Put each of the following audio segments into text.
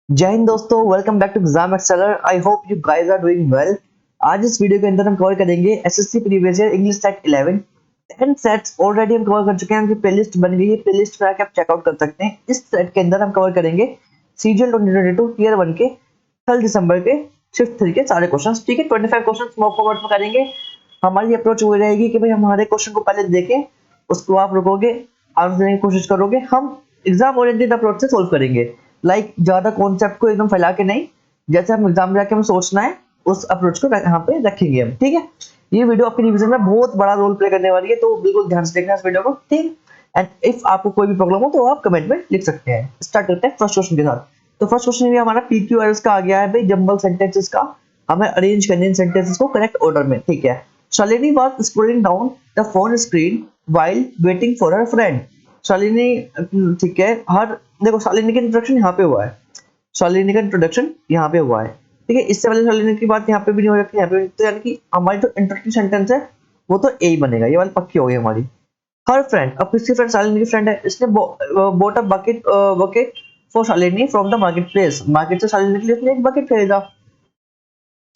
जय हिंद दोस्तों, welcome back to exam exceller. I hope you guys are doing well. आज इस वीडियो के अंदर हम कवर करेंगे SSC previous year English set 11 10 sets already हम कवर कर चुके हैं। उनकी प्लेलिस्ट बन गई है, प्लेलिस्ट में आके आप चेकआउट कर सकते हैं। इस सेट के अंदर हम कवर करेंगे सीजीएल 2022 टीयर 1 के 12 दिसंबर के शिफ्ट 3 के सारे क्वेश्चंस। ठीक है, 25 क्वेश्चंस मॉक फॉरवर्ड में करेंगे। हमारी अप्रोच वो रहेगी कि भाई हमारे क्वेश्चन को पहले देखें, उसको आप रुकोगे, आंसर देने की कोशिश करोगे, हम एग्जाम ओरिएंटेड अप्रोच से सोल्व करेंगे। ज्यादा कॉन्सेप्ट को एकदम फैला के नहीं, जैसे हम एग्जाम में जाके हमें सोचना है उस अप्रोच को यहाँ पे रखेंगे हम। ठीक है, ये वीडियो आपके रिवीजन में बहुत बड़ा रोल प्ले करने वाली है, तो बिल्कुल ध्यान से देखना इस वीडियो को। ठीक, एंड इफ आपको कोई भी प्रॉब्लम हो तो आप कमेंट में लिख सकते हैं। स्टार्ट करते हैं फर्स्ट क्वेश्चन के साथ। तो फर्स्ट क्वेश्चन ये हमारा पीक्यूआरएस का आ गया है भाई, जंबल सेंटेंसेस का। हमें अरेंज करने इन सेंटेंसेस को करेक्ट ऑर्डर में। ठीक है, Shalini was scrolling down the phone screen while waiting for her friend. Shalini, ठीक है, हर देखो शालिनी का इंट्रोडक्शन यहाँ पे हुआ है, शालिनी का इंट्रोडक्शन यहाँ पे हुआ है। ठीक है, इससे पहले शालिनी की बात यहाँ पे भी नहीं हो रखी, यहाँ पे तो यानी कि हमारी जो इंट्रोडक्शन सेंटेंस है वो तो ए ही बनेगा। ये वाली पक्की हो गई हमारी। हर फ्रेंड, अब किसकी फ्रेंड? शालिनी की फ्रेंड है। इसने boat a bucket bucket for Shalini from the market place. Market से शालिनी के लिए उसने एक बकेट खरीदा,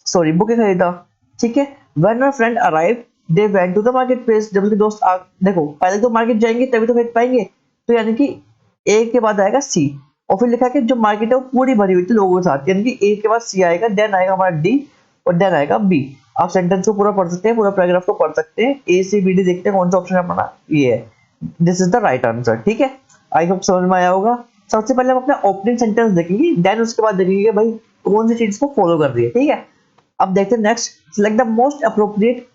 सॉरी बुके खरीदा। ठीक है, when our friend arrive they went to the market place. जब उसके दोस्त देखो पहले तो मार्केट जाएंगे तभी तो खरीद पाएंगे, तो यानी कि ए के बाद आएगा सी, और फिर लिखा है कि जो मार्केट है वो पूरी भरी हुई थी लोगों के साथ, यानी कि ए के बाद सी आएगा, देन आएगा हमारा डी, और देन आएगा बी। आप सेंटेंस को पूरा पढ़ सकते हैं, पूरा पैराग्राफ को पढ़ सकते हैं, ए सी बी डी देखते हैं कौन सा ऑप्शन अपना ये है। This is the right answer. ठीक है, आई होप समझ में आया होगा। सबसे पहले हम अपना ओपनिंग सेंटेंस देखेंगे, देन उसके बाद देखेंगे भाई कौन सी चीज को फॉलो कर रही है। ठीक है, अब देखते हैं next. Select the most appropriate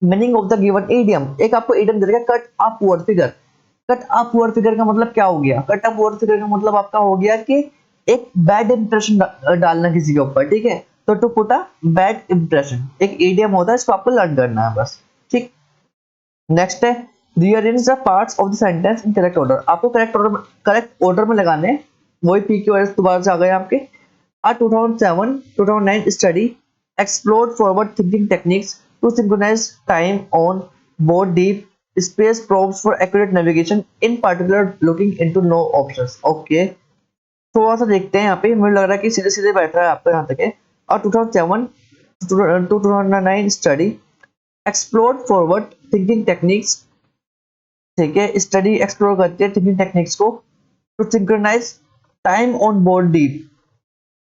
meaning of the given idiom. एक आपको इडियम दे देगा, cut a poor figure. Cut a poor figure का मतलब क्या हो गया? कट अ पुअर फिगर का मतलब आपका हो गया कि एक बैड इंप्रेशन डालना किसी के ऊपर। ठीक है, तो to put a bad impression एक इडियम होता है, इसको आपको लर्न करना है बस। ठीक, नेक्स्ट है rearrange the parts of the sentence in correct order. आपको करेक्ट ऑर्डर में लगाने हैं। वही पी क्यू आर दोबारा से आ गए आपके। A 2007-2009 study explored forward thinking techniques to synchronize time on board deep space probes for accurate navigation, in particular looking into no options. Okay, थोड़ा सा देखते हैं यहाँ पे, मुझे लग रहा है कि सीधे सीधे बैठ रहा है आपको यहाँ तक है। और 2007-2009 study explore forward thinking techniques. ठीक है, स्टडी एक्सप्लोर करती है थिंकिंग टेक्निक्स को to synchronize time on board deep.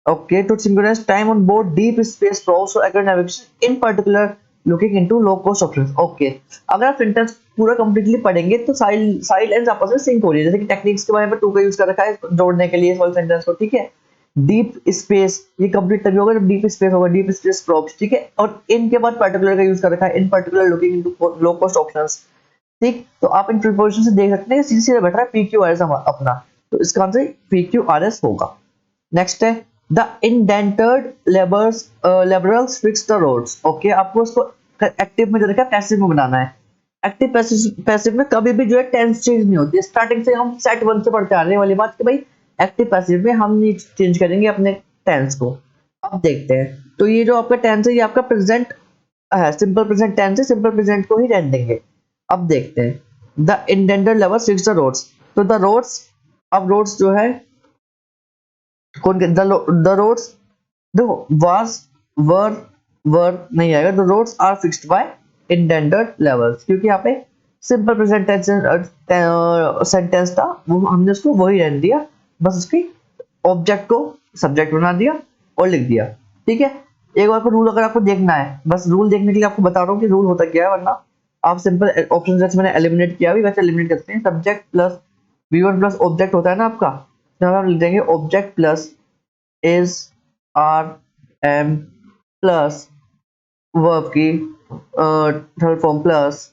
Okay, to synchronize time on board deep space probes for accurate navigation, in particular looking into low cost options. Okay, अगर आप sentence पूरा completely पढ़ेंगे तो सारी सारी लाइंस आपस में सिंक हो रही है। जैसे कि टेक्निक्स के बारे में टू का यूज कर रखा है जोड़ने के लिए इस वाले सेंटेंस को। ठीक है, डीप स्पेस ये कंप्लीट तभी होगा जब डीप स्पेस होगा, डीप स्पेस प्रोब्स। ठीक है, और इन के बाद पर्टिकुलर का यूज कर रखा है, इन particular looking into low cost options. ठीक, तो आप इन प्रिपोजिशन से देख सकते हैं सीधे सीधे बैठ रहा है पीक्यूआरएस अपना, तो इसका आंसर पीक्यूआरएस होगा। नेक्स्ट है the indentured labourers fix the roads. Okay, आपको उसको एक्टिव में जो रखा है पैसिव में बनाना है। एक्टिव पैसिव में कभी भी जो है टेंस चेंज नहीं होती। स्टार्टिंग से हम सेट वन से पढ़ते आ रहे हैं वाली बात कि भाई एक्टिव पैसिव में हम नहीं चेंज करेंगे अपने टेंस को। अब देखते हैं, तो ये जो आपका टेंस है ये आपका प्रेजेंट है, सिंपल प्रेजेंट टेंस है, सिंपल प्रेजेंट को ही रहने देंगे। अब देखते हैं the indentured labourers fix the roads. तो द रोड्स, अब रोड्स जो है कौन, द रोड्स देखो वाज वर नहीं आएगा। The roads are fixed by indentured labourers, क्योंकि यहाँ पे सिंपल प्रेजेंट सेंटेंस था, वो हमने उसको वही रहने दिया, बस उसकी ऑब्जेक्ट को सब्जेक्ट बना दिया और लिख दिया। ठीक है, एक बार रूल अगर आपको देखना है, बस रूल देखने के लिए आपको बता रहा हूँ कि रूल होता क्या है, वरना आप सिंपल ऑप्शन जैसे मैंने एलिमिनेट किया भी वैसे एलिमिनेट करते हैं। Subject plus V1 plus object होता है ना आपका, तो हम लिख देंगे object plus is are am plus verb की थर्ड फॉर्म प्लस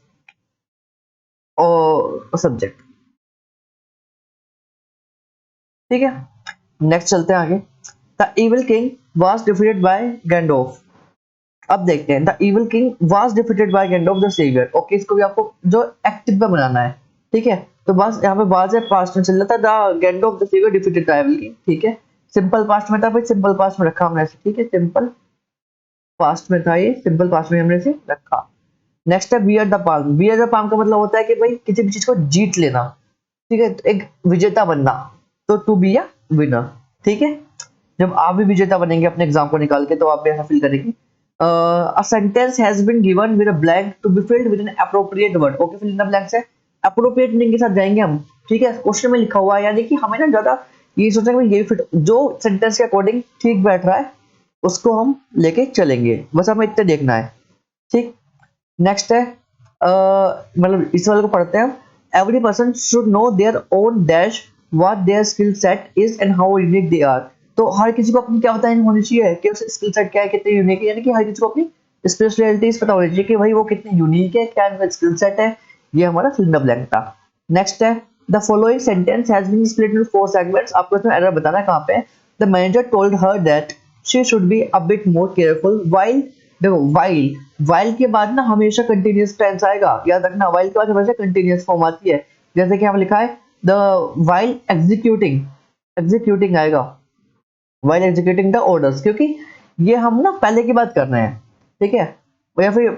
और सब्जेक्ट। ठीक है, नेक्स्ट चलते हैं आगे। The evil king was defeated by Gandalf. अब देखते हैं the evil king was defeated by Gandalf the saviour. Okay, इसको भी आपको जो एक्टिव में बनाना है। ठीक है, तो बस यहाँ पे वाज है, पास्ट में चल रहा था, the Gandalf the saviour defeated the evil king. ठीक है, सिंपल पास्ट में था, फिर सिंपल पास्ट में रखा हमने ऐसे। ठीक है, सिंपल पास्ट में था, ये सिंपल पास्ट में हमने इसे रखा। नेक्स्ट है bear the palm. Bear the palm का मतलब होता है कि भाई किसी भी चीज को जीत लेना। ठीक है, तो एक विजेता बनना, तो टू बी अ विनर। ठीक है, जब आप भी विजेता बनेंगे अपने एग्जाम को निकाल के तो आप भी ऐसा फील करेंगे। A sentence has been given with a blank to be filled with an appropriate word. Okay, fill in the blanks है, एप्रोप्रिएट मीनिंग के साथ जाएंगे हम। ठीक है, क्वेश्चन में लिखा हुआ है, यानी कि हमें ना ज्यादा ये सोचना कि ये फिट जो सेंटेंस के अकॉर्डिंग ठीक बैठ रहा है उसको हम लेके चलेंगे, बस हमें इतना देखना है। ठीक, नेक्स्ट है मतलब इस वाले को पढ़ते हैं। Every person should know their own dash what their skill set is and how unique they are. तो हर किसी को अपनी क्या होता है होनी चाहिए कि उसका स्किल सेट क्या है, कितने यूनिक है, यानी कि हर किसी को अपनी स्पेशलिटीज पता होनी चाहिए कि भाई वो कितने यूनिक है, क्या उनका स्किल सेट है। ये हमारा फिल इन द ब्लैंक था। नेक्स्ट है the following sentence has been split into 4 segments. आपको इसमें एरर बताना है कहाँ पे। The manager told her that she should be a bit more careful while. देखो वाइल के बाद ना हमेशा कंटिन्यूअस टेंस आएगा, याद रखना। वाइल के बाद हमेशा कंटिन्यूअस फॉर्म आती है, जैसे कि यहाँ लिखा है द वाइल एग्जीक्यूटिंग, एग्जीक्यूटिंग आएगा वाइल एग्जीक्यूटिंग द ऑर्डर्स, क्योंकि ये हम ना पहले की बात कर रहे हैं। ठीक है, या फिर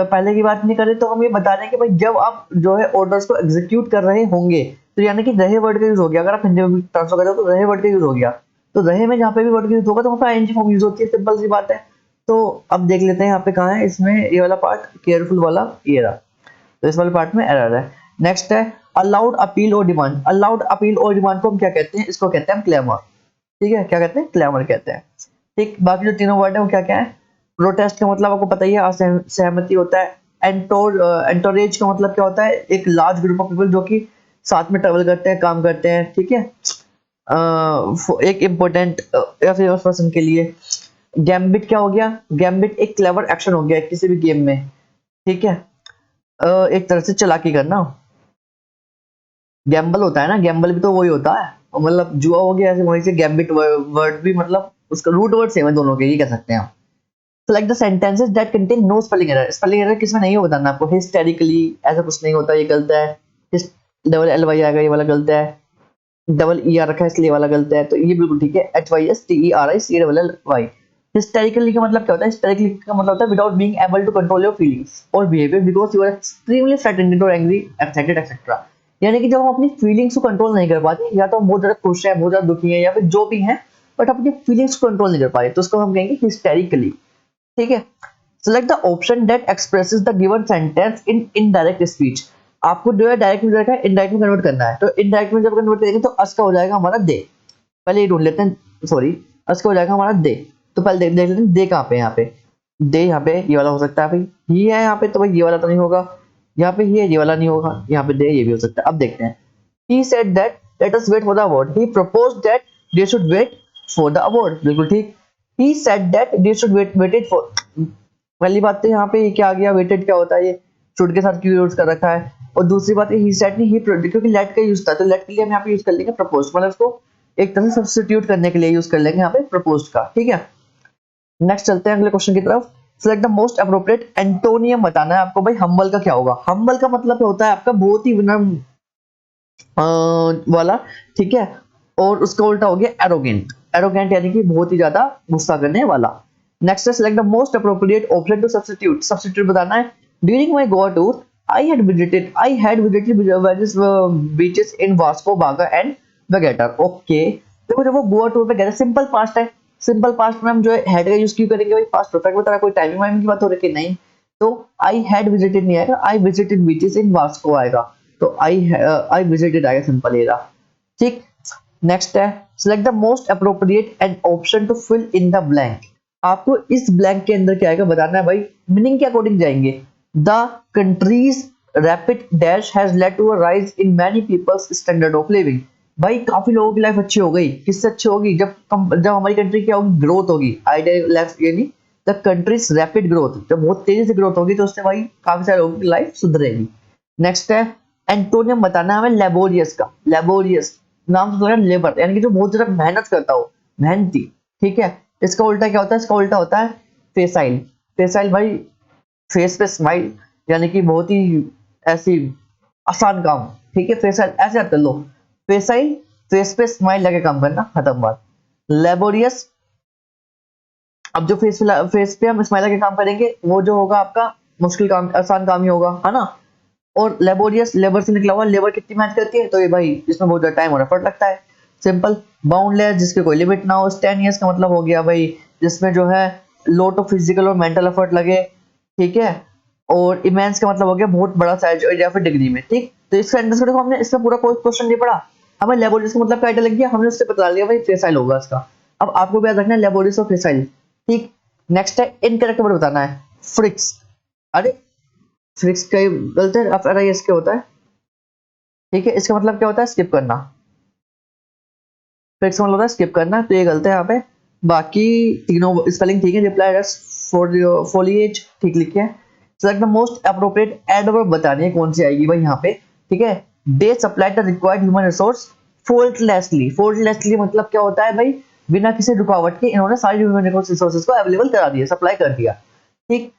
पहले की बात नहीं करें तो हम ये बता रहे हैं कि भाई जब आप जो है ऑर्डर्स को एग्जीक्यूट कर रहे होंगे, तो यानी कि रहे वर्ड का यूज हो गया। अगर आप हिंदी में ट्रांसफर करें तो रहे वर्ड का यूज हो गया, तो रहे में जहाँ पे भी वर्ड का यूज होगा तो वहाँ पे आईएनजी फॉर्म यूज होती है, सिंपल सी बात है। तो अब देख लेते हैं यहाँ पे कहाँ है इसमें ये वाला पार्ट, केयरफुल वाला ये रहा, तो इस वाले पार्ट में एरर है। नेक्स्ट है अलाउड अपील और डिमांड। अलाउड अपील और डिमांड को हम क्या कहते हैं, इसको कहते हैं हम क्लेमर। ठीक है, क्या कहते हैं, क्लेमर कहते हैं। ठीक, बाकी जो तीनों वर्ड है वो क्या क्या है। प्रोटेस्ट का मतलब आपको पता ही है, असहमति होता है। एंटोरेज का मतलब क्या होता है, एक लार्ज ग्रुप ऑफ पीपल जो कि साथ में ट्रेवल करते हैं, काम करते हैं। ठीक है, एक इम्पोर्टेंट या फेमस पर्सन के लिए। गैम्बिट क्या हो गया, गैम्बिट एक क्लेवर एक्शन हो गया किसी भी गेम में। ठीक है, एक तरह से चालाकी करना। गैम्बल होता है ना, गैम्बल भी तो वही होता है, और मतलब जुआ हो गया, ऐसे वहीं से गैम्बिट वर्ड भी मतलब उसका रूट वर्ड सेम है दोनों के, ये कह सकते हैं आप। Select the sentences that contain no spelling error. Spelling error किसमें नहीं हो बताना आपको। हिस्टेरिकली ऐसा कुछ नहीं होता, ये गलत है। डबल एल वाई आएगा, ये वाला गलत है। डबल ई आर रखा है इसलिए वाला गलत है, तो ये बिल्कुल ठीक है। H Y S T E R I C double L Y. Hysterically का मतलब क्या होता है, हिस्टेरिकली का मतलब होता है without being able to control your feelings और behaviour because you are extremely frustrated और एंग्री, एक्साइटेड एक्सेट्रा। यानी कि जब हम अपनी फीलिंग्स को कंट्रोल नहीं कर पाते, या तो हम बहुत ज्यादा खुश हैं, बहुत ज्यादा दुखी हैं, या फिर जो भी हैं, बट अपनी फीलिंग्स को कंट्रोल नहीं कर पाए, तो उसको हम कहेंगे हिस्टेरिकली। ठीक है, select the option that expresses the given sentence in indirect speech. आपको जो है डायरेक्ट में रखा है, इनडायरेक्ट में कन्वर्ट करना है। तो इनडायरेक्ट में जब कन्वर्ट करेंगे तो अस का हो जाएगा हमारा दे। पहले ये ढूंढ लेते हैं, सॉरी, अस का हो जाएगा हमारा दे। तो पहले देख लेते हैं दे कहाँ पे, यहाँ पे दे, यहाँ पे ये वाला हो सकता है भाई, ही है यहाँ पे, तो भाई ये वाला तो नहीं होगा। यहाँ पे ही है, ये वाला नहीं होगा। यहाँ पे दे, ये भी हो सकता है। अब देखते हैं। He said that let us wait for the award. He proposed that they should wait for the award. बिल्कुल ठीक। He said that they should waited for। पहली बात तो यहाँ पे ये क्या आ गया, वेटेड क्या होता है, ये शुड के साथ क्यों यूज कर रखा है। और दूसरी बात ही सेड नहीं, क्योंकि लेट का यूज था, तो लेट के लिए हम यहाँ पे यूज कर लेंगे प्रपोज, मतलब उसको एक तरह से सब्स्टिट्यूट करने के लिए यूज कर लेंगे यहाँ पे प्रपोज का। ठीक है, नेक्स्ट चलते हैं अगले क्वेश्चन की तरफ। Select the most appropriate antonym बताना है आपको। भाई हम्बल का क्या होगा, हम्बल का मतलब होता है आपका बहुत ही विनम्र वाला। ठीक है, और उसका उल्टा हो गया एरोगेंट। एरोगेंट यानी कि बहुत ही ज्यादा गुस्सा करने वाला। नेक्स्ट है select the most appropriate option to substitute. Substitute बताना है। During my Goa tour I had visited various beaches in Vasco Baga and Vagator. Okay, देखो जब वो गोवा टूर पे गए थे, सिंपल पास्ट है। सिंपल पास्ट में हम जो है हैड का यूज क्यों करेंगे भाई, पास्ट परफेक्ट बता रहा, कोई टाइमिंग वाइमिंग की बात हो रही है नहीं। तो आई हैड विजिटेड नहीं आएगा, I visited beaches in Vasco आएगा। तो आई विजिटेड आएगा, सिंपल ये रहा। ठीक, नेक्स्ट है select the most appropriate and option to fill in the blank. आपको इस ब्लैंक के अंदर क्या आएगा बताना है भाई, मीनिंग के अकॉर्डिंग जाएंगे। The countries rapid dash has led to a rise in many people's standard of living. भाई काफी लोगों की लाइफ अच्छी हो गई, किससे अच्छी होगी, जब हमारी कंट्री क्या होगी, ग्रोथ होगी। आइडिया लेफ्ट यानी द कंट्रीज रैपिड ग्रोथ, जब बहुत तेजी से ग्रोथ होगी तो उससे भाई काफी सारे लोगों की लाइफ सुधरेगी। नेक्स्ट है एंटोनियम बताना है हमें लेबोरियस का। लेबोरियस नाम से तो है लेबर, यानी कि जो बहुत ज्यादा मेहनत करता हो, मेहनती। ठीक है, इसका उल्टा क्या होता है, इसका उल्टा होता है फेसाइल। फेसाइल भाई फेस पे स्माइल, यानी कि बहुत ही ऐसी आसान काम। ठीक है, फेसाइल ऐसे याद कर लो, फेसाइल फेस पे स्माइल लगे काम करना, खत्म बात। लेबोरियस, अब जो फेस पे हम स्माइल लगे काम करेंगे वो जो होगा आपका मुश्किल काम, आसान काम ही होगा, है ना। और लेबोरियस लेबर से निकला हुआ, लेबर कितनी मेहनत करती है, तो ये भाई इसमें बहुत ज्यादा टाइम और एफर्ट लगता है। सिंपल। बाउंडलेस, जिसके कोई लिमिट ना हो। 10 ईयर्स का मतलब हो गया भाई जिसमें जो है लॉट ऑफ फिजिकल और मेंटल एफर्ट लगे, ठीक है। और इमेंस का मतलब हो गया बहुत बड़ा साइज या फिर डिग्री में, ठीक। तो इसका आंसर देखो, हमने इसका पूरा कोई क्वेश्चन नहीं पढ़ा, हमें लेबोरेटरी का मतलब क्या आइडिया लग गया, हमने उससे बता लिया भाई फेसाइल होगा इसका। अब आपको भी याद रखना है लेबोरेटरी और फेसाइल, ठीक। नेक्स्ट है इनकरेक्ट वर्ड बताना है, फ्रिक्स। अरे फ्रिक्स का गलत है, एफ आर आई एस के होता है, ठीक है। इसका मतलब क्या होता है, स्किप करना। फ्रिक्स मतलब होता है स्किप करना, तो ये गलत है यहाँ पे। बाकी तीनों स्पेलिंग ठीक है। रिप्लाई फॉर फोलिएज ठीक लिखे है। Select the most appropriate adverb बतानी है कौन सी आएगी भाई यहाँ पे, ठीक है। They supply the required human resource faultlessly. Faultlessly मतलब क्या होता है भाई, बिना किसी रुकावट के इन्होंने सारी ह्यूमन रिसोर्सेज को अवेलेबल करा दिया, सप्लाई कर दिया, ठीक।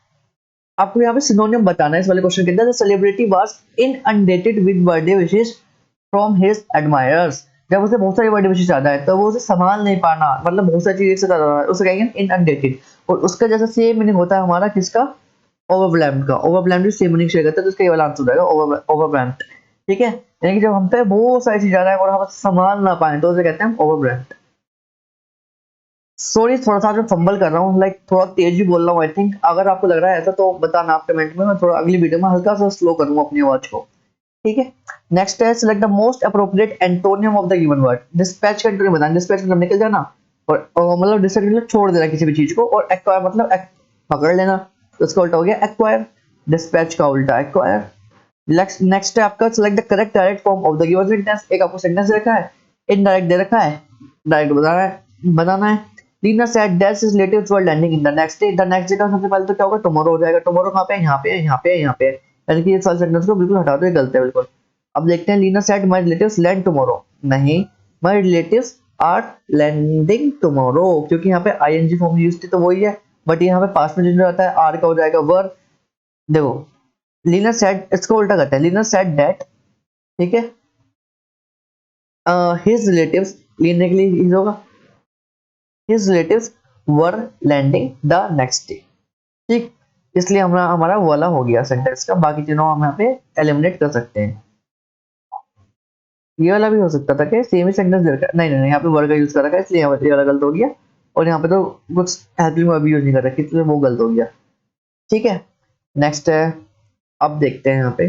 आपको यहाँ पे सिनोनिम बताना है इस वाले क्वेश्चन के अंदर। Celebrity was inundated with birthday wishes from his admirers. जब उसे बहुत सारी बर्थडे विशेष आता है तो वो उसे संभाल नहीं पाना, मतलब बहुत सारी चीजें से कर रहा है, उसे कहेंगे इनअंडेटेड। और उसका जैसा सेम मीनिंग होता है हमारा किसका, ओवरवेल्म्ड का। ओवरवेल्म्ड भी सेम मीनिंग शेयर करता है, तो इसका ये वाला आंसर हो जाएगा ओवरवेल्म्ड, ठीक है। यानी कि जब हम पे बहुत सारी चीजें आ रहा है और हम संभाल ना पाए तो उसे कहते हैं ओवरवेल्म्ड। सॉरी थोड़ा सा मैं फंबल कर रहा हूँ, लाइक थोड़ा तेज भी बोल रहा हूँ आई थिंक। अगर आपको लग रहा है ऐसा तो बताना आप कमेंट में, मैं थोड़ा अगली वीडियो में हल्का सा स्लो करूंगा अपनी आवाज को, ठीक है। नेक्स्ट है select the most appropriate antonym of the given word. Dispatch का एंटोनियम बताना। डिस्पैच मतलब निकल जाना, और मतलब डिस्पैच मतलब छोड़ देना किसी भी चीज को, और एक्वायर मतलब पकड़ लेना, तो उसका उल्टा हो गया एक्वायर। डिस्पैच का उल्टा एक्वायर। नेक्स्ट है आपका select the correct direct form of the given sentence. एक आपको सेंटेंस दे रखा है, इनडायरेक्ट दे रखा है, डायरेक्ट बनाना है। Leena said that's his relatives were landing in the next day. The next day का सबसे पहले तो क्या होगा, टुमारो हो जाएगा। टुमारो कहां पे है, यहाँ पे है, यहाँ पे है, यहाँ पे है। यानी कि इस वाले सेंटेंस को बिल्कुल हटा दो, ये गलत है बिल्कुल। अब देखते हैं, Leena said my relatives land tomorrow. नहीं, my relatives are landing tomorrow, क्योंकि यहाँ पे आईएनजी फॉर्म यूज थी तो वही है। बट यहाँ पे पास्ट में जिंदा रहता है, आर का हो जाएगा वर। देखो लीना सेड, इसको उल्टा करते हैं, लीना सेड दैट, ठीक है। हिज रिलेटिव्स, लेने के लिए हिज होगा, his relatives were landing the next day, ठीक। इसलिए हमारा हमारा वाला हो गया सेंटेंस का। बाकी तीनों हम यहाँ पे एलिमिनेट कर सकते हैं। ये वाला भी हो सकता था कि सेम ही सेंटेंस दे रखा है, नहीं नहीं नहीं, यहाँ पे वर का यूज कर रखा है, इसलिए ये वाला गलत हो गया। और यहाँ पे तो कुछ हेल्पिंग वर्ब भी यूज नहीं कर रखी, इसलिए वो गलत हो गया, ठीक है। नेक्स्ट है, अब देखते हैं यहाँ पे।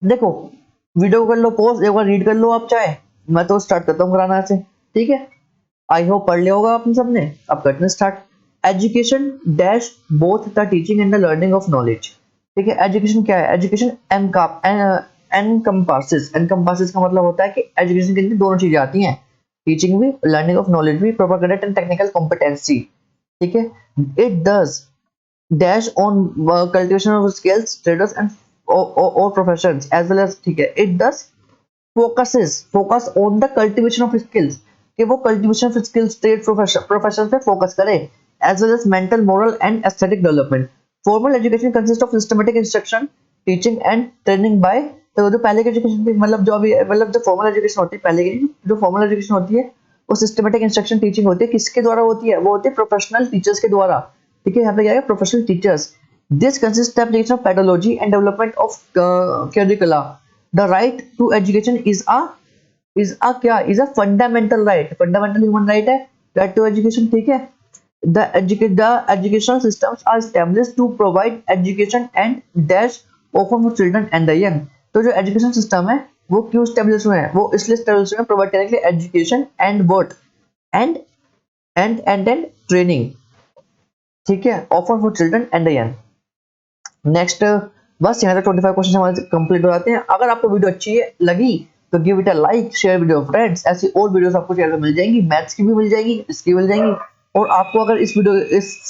देखो वीडियो को कर लो पॉज, एक बार रीड कर लो आप चाहे, मैं तो स्टार्ट करता हूँ कराना से, ठीक है। आई होप पढ़ लिया होगा आपने सबने। अब करते हैं start. Education dash both the teaching and the learning of knowledge, ठीक है। एजुकेशन क्या है, एजुकेशन एनकम्पासेस। एनकम्पासेस का मतलब होता है कि एजुकेशन के अंदर दोनों चीजें आती हैं, टीचिंग भी, लर्निंग ऑफ नॉलेज भी, proper correct and technical competency, ठीक है। It does dash on cultivation of skills traders and और प्रोफेशंस एज वेल एज, ठीक है। It does focus on the cultivation of skills, कि वो cultivation of skills trade profession पे focus करे, as well as mental moral and aesthetic development. Formal education consist of systematic instruction teaching and training by. तो जो पहले की education थी, मतलब जो अभी, मतलब जो फॉर्मल एजुकेशन होती है, पहले की जो फॉर्मल एजुकेशन होती है वो सिस्टमैटिक इंस्ट्रक्शन टीचिंग होती है, किसके द्वारा होती है, वो होती है प्रोफेशनल टीचर्स के द्वारा, ठीक है। यहाँ पे क्या है, professional teachers. This consist application of pedology and development of curricula. The right to education is a क्या, is a fundamental right, fundamental human right है, राइट टू एजुकेशन, ठीक है। The educational systems are established to provide education and dash often for children and the young। तो जो education system है वो क्यों establish हुए हैं, वो इसलिए स्टेब्लिश हुए हैं प्रोवाइड करने के लिए education and what, and and training, ठीक है, offer for children and the young. Next, बस यहाँ तक 25 क्वेश्चन हमारे कंप्लीट हो जाते हैं। अगर आपको वीडियो अच्छी लगी तो give it a like, share video friends. ऐसी और वीडियोस आपको चैनल में मिल जाएंगी, मैथ्स की भी मिल जाएंगी, इसकी मिल जाएंगी। और आपको अगर इस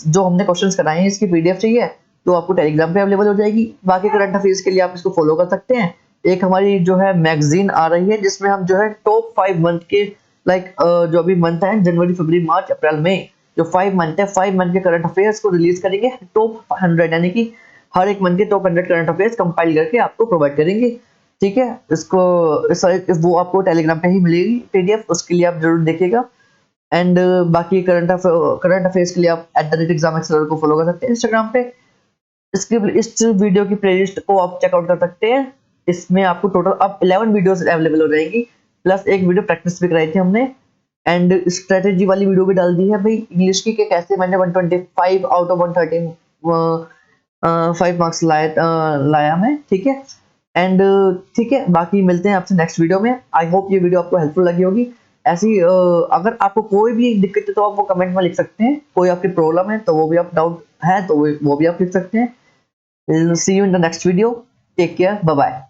जो हमने क्वेश्चंस कराए हैं इसकी पीडीएफ चाहिए तो आपको टेलीग्राम पे अवेलेबल हो जाएगी। बाकी करंट अफेयर्स के लिए आप इसको फॉलो कर सकते हैं। एक हमारी जो है मैगजीन आ रही है जिसमें हम जो है टॉप 5 मंथ के, लाइक जो अभी मंथ है जनवरी फरवरी मार्च अप्रैल मई, जो 5 मंथ है, 5 मंथ के करंट अफेयर्स को रिलीज करेंगे टॉप 100, यानी कि हर एक मंथ के टॉप 100 करंट अफेयर्स कंपाइल करके आपको प्रोवाइड करेंगे, ठीक है। इसको वो आपको टेलीग्राम पे ही मिलेगी पीडीएफ, उसके लिए आप जरूर देखिएगा। एंड बाकी करंट अफेयर्स के लिए आप @exam एक्सेलर को फॉलो कर सकते हैं इंस्टाग्राम पे। इसकी इस वीडियो की प्लेलिस्ट को आप चेकआउट कर सकते हैं। इसमें आपको टोटल अब 11 वीडियोस अवेलेबल हो जाएंगी, प्लस एक वीडियो प्रैक्टिस भी कराई थी हमने, एंड स्ट्रेटेजी वाली वीडियो भी डाल दी है भाई इंग्लिश की, कि कैसे मैंने 125 आउट ऑफ 113 5 मार्क्स लाया मैं, ठीक है। एंड ठीक है, बाकी मिलते हैं आपसे नेक्स्ट वीडियो में। आई होप ये वीडियो आपको हेल्पफुल लगी होगी। ऐसी अगर आपको कोई भी दिक्कत है तो आप वो कमेंट में लिख सकते हैं, कोई आपकी प्रॉब्लम है तो वो भी आप डाउट है तो वो भी आप लिख सकते हैं। See you in the next video, take care, bye bye.